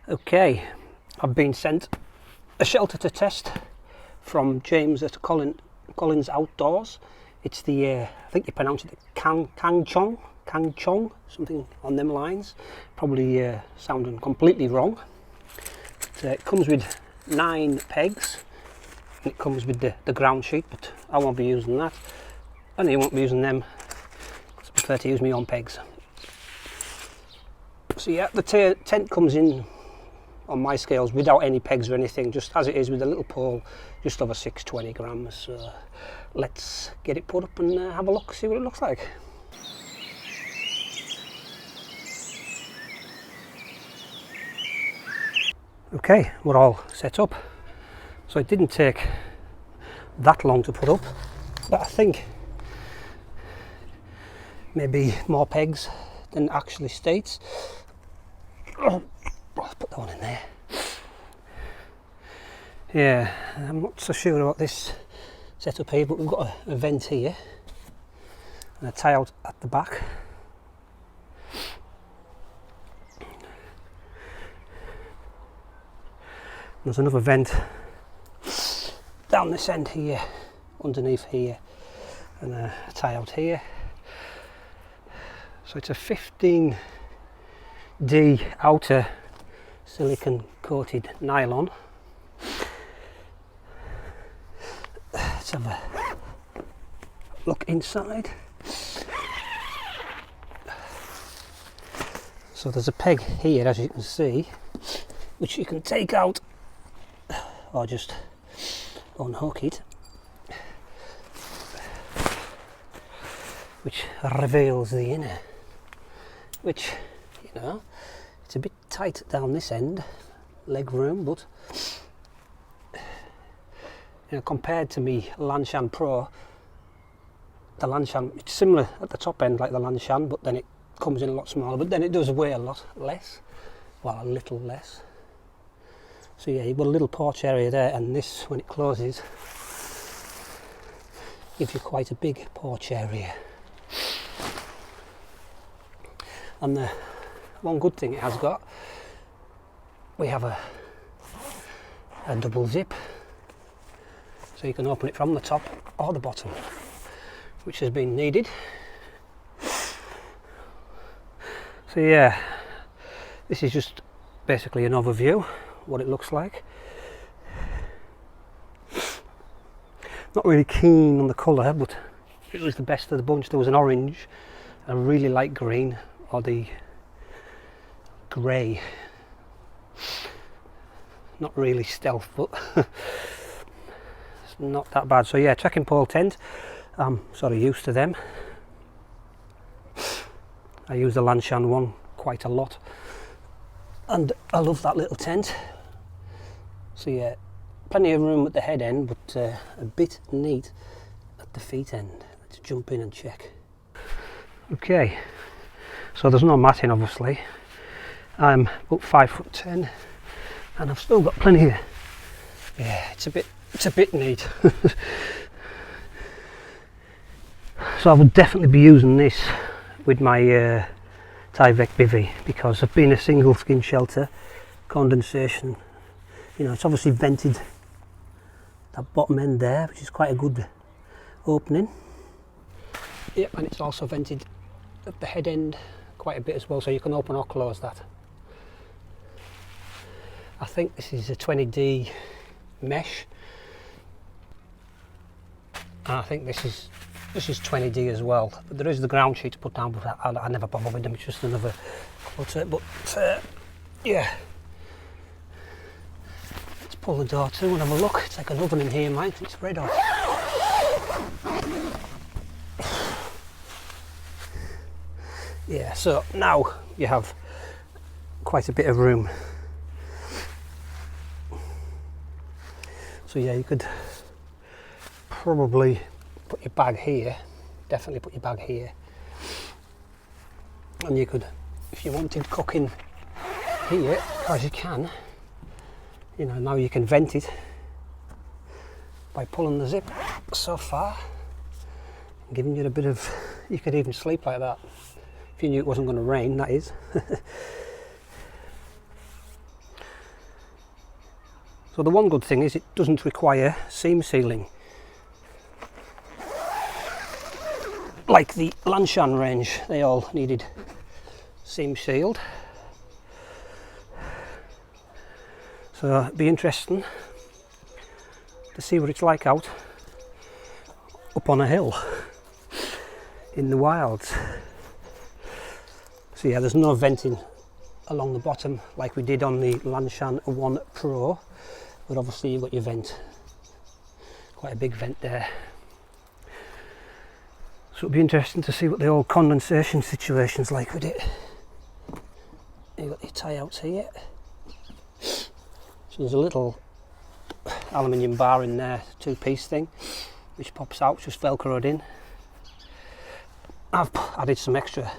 Okay, I've been sent a shelter to test from James at Collinsoutdoors. It's the, I think you pronounce it CangQiong, something on them lines. Probably sounding completely wrong. But, it comes with 9 pegs, and it comes with the ground sheet, but I won't be using that. And you won't be using them, because I prefer to use my own pegs. So yeah, the tent comes in on my scales without any pegs or anything, just as it is, with a little pole, just over 620 grams. So let's get it put up and have a look, see what it looks like. Okay, we're all set up. So it didn't take that long to put up, but I think maybe more pegs than actually states. Oh, let's put that one in there. Yeah, I'm not so sure about this setup here, but we've got a vent here and a tie out at the back. There's another vent down this end here, underneath here, and a tie out here. So it's a 15D outer silicon coated nylon. Let's have a look inside. So there's a peg here, as you can see, which you can take out or just unhook it, which reveals the inner, which, you know, it's a bit tight down this end, leg room, but you know, compared to me Lanshan Pro, the Lanshan, it's similar at the top end like the Lanshan, but then it comes in a lot smaller, but then it does weigh a lot less, well, a little less. So yeah, you've got a little porch area there, and this, when it closes, gives you quite a big porch area. And the one good thing it has got, we have a double zip, so you can open it from the top or the bottom, which has been needed. So yeah, this is just basically an overview, what it looks like. Not really keen on the colour, but it was the best of the bunch. There was an orange, a really light green, or the grey. Not really stealth, but it's not that bad. So yeah, trekking pole tent, I'm sort of used to them. I use the Lanshan one quite a lot, and I love that little tent. So yeah, plenty of room at the head end, but a bit neat at the feet end. Let's jump in and check. Okay, so there's no matting, obviously. I'm about 5'10", and I've still got plenty here. Yeah, it's a bit neat. So I would definitely be using this with my Tyvek bivvy, because of being a single skin shelter, condensation, you know, it's obviously vented that bottom end there, which is quite a good opening. Yep, and it's also vented at the head end quite a bit as well, so you can open or close that. I think this is a 20D mesh, and I think this is 20D as well, but there is the ground sheet to put down, but I never bother with them. It's just another clutter. But yeah, let's pull the door to and have a look. It's like an oven in here, mate. It's red hot. Yeah, so now you have quite a bit of room. So yeah, you could probably put your bag here, definitely put your bag here, and you could, if you wanted cooking here, as you can, you know, now you can vent it by pulling the zip so far, giving you a bit of, you could even sleep like that if you knew it wasn't going to rain, that is. So the one good thing is it doesn't require seam sealing like the Lanshan range. They all needed seam sealed. So it'd be interesting to see what it's like out up on a hill in the wilds. So yeah, there's no venting along the bottom like we did on the Lanshan 1 Pro, but obviously you've got your vent, quite a big vent there. So it'll be interesting to see what the old condensation situation's like with it. You've got your tie outs here. So there's a little aluminium bar in there, two-piece thing, which pops out, just velcroed in. I've added some extra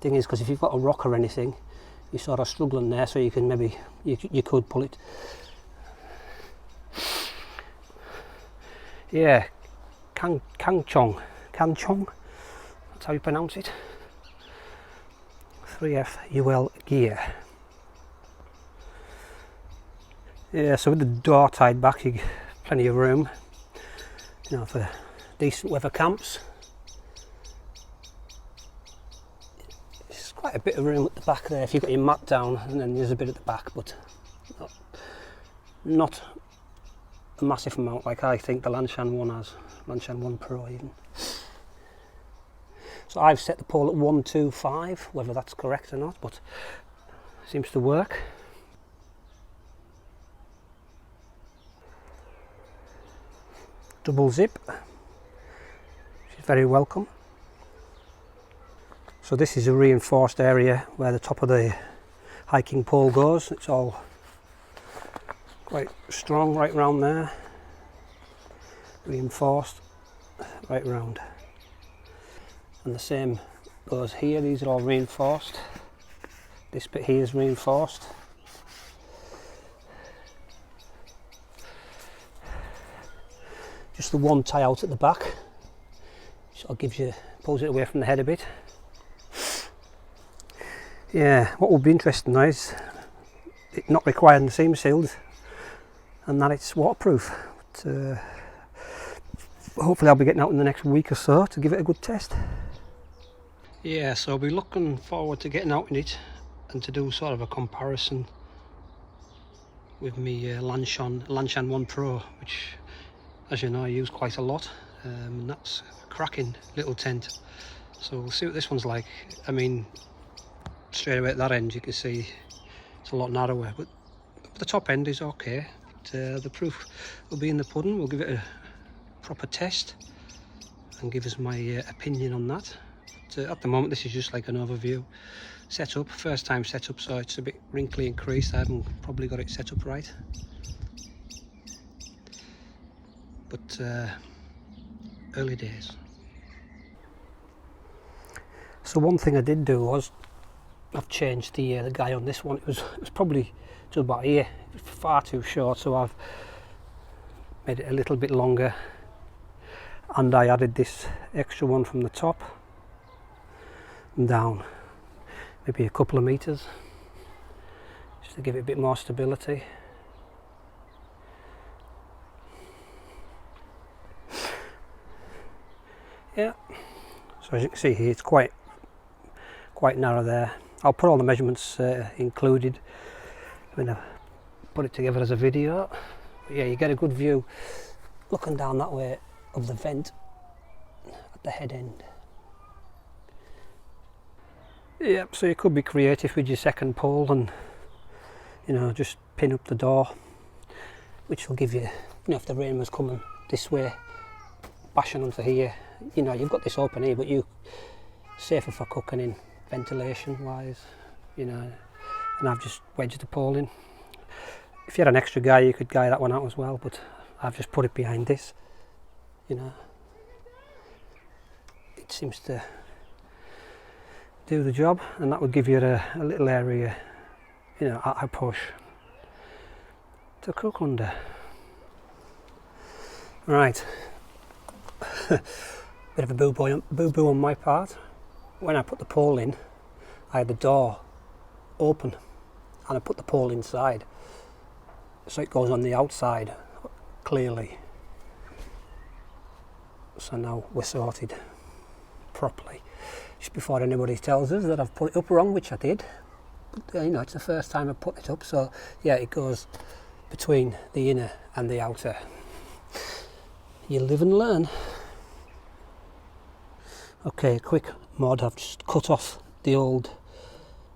things because if you've got a rock or anything, you're sort of struggling there, so you can maybe, you could pull it. Yeah, CangQiong, that's how you pronounce it. 3F UL gear. Yeah, so with the door tied back, you get plenty of room, you know, for decent weather camps. There's quite a bit of room at the back there if you've got your mat down, and then there's a bit at the back, but not a massive amount like I think the Lanshan 1 has, Lanshan 1 Pro even. So I've set the pole at 125, whether that's correct or not, but it seems to work. Double zip, which is very welcome. So this is a reinforced area where the top of the hiking pole goes. It's all quite strong right round there, reinforced right round. And the same goes here, these are all reinforced. This bit here is reinforced. Just the one tie out at the back, sort of gives you, pulls it away from the head a bit. Yeah, what will be interesting now is it not requiring the seam sealed and that it's waterproof. But, hopefully I'll be getting out in the next week or so to give it a good test. Yeah, so I'll be looking forward to getting out in it and to do sort of a comparison with me Lanshan 1 Pro, which, as you know, I use quite a lot, and that's a cracking little tent. So we'll see what this one's like. I mean, straight away at that end you can see it's a lot narrower, but the top end is okay. But, the proof will be in the pudding. We'll give it a proper test and give us my opinion on that. But, at the moment this is just like an overview setup, first time setup, so it's a bit wrinkly and creased. I haven't probably got it set up right. But early days. So one thing I did do was I've changed the guy on this one. It was probably to about here, far too short, so I've made it a little bit longer, and I added this extra one from the top and down, maybe a couple of meters, just to give it a bit more stability. Yeah, so as you can see here, it's quite narrow there. I'll put all the measurements included when I put it together as a video. But yeah, you get a good view looking down that way of the vent at the head end. Yep, so you could be creative with your second pole and, you know, just pin up the door, which will give you, you know, if the rain was coming this way, bashing onto here, you know, you've got this open here, but you safer for cooking in ventilation wise, you know. And I've just wedged the pole in. If you had an extra guy, you could guy that one out as well, but I've just put it behind this, you know. It seems to do the job, and that would give you a little area, you know, at a push to cook under. Right. Bit of a boo-boo on my part. When I put the pole in, I had the door open and I put the pole inside. so it goes on the outside clearly. So now we're sorted properly. Just before anybody tells us that I've put it up wrong, which I did. But, you know, it's the first time I've put it up, so yeah, it goes between the inner and the outer. You live and learn. Okay, quick mod. I've just cut off the old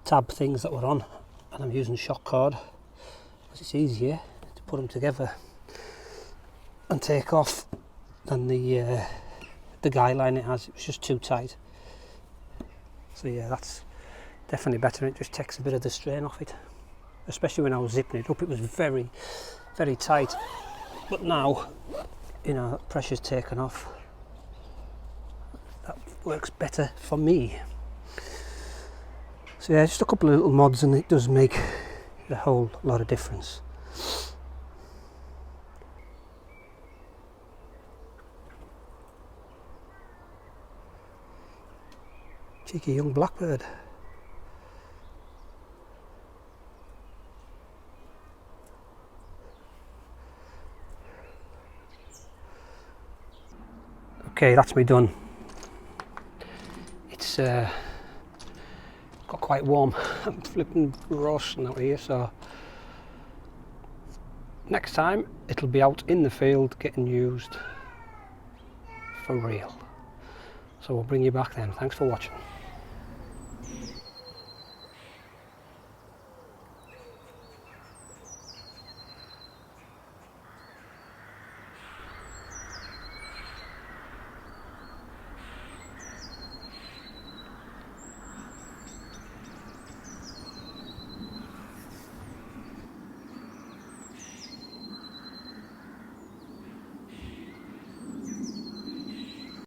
tab things that were on, and I'm using shock cord because it's easier to put them together and take off than the guy line it has. It was just too tight. So yeah, that's definitely better. It just takes a bit of the strain off it, especially when I was zipping it up. It was very, very tight, but now, you know, pressure's taken off. That works better for me. So yeah, just a couple of little mods, and it does make a whole lot of difference. Cheeky young blackbird. Okay, that's me done. It's got quite warm. I'm flipping roasting out here, so next time it'll be out in the field getting used for real. So we'll bring you back then. Thanks for watching.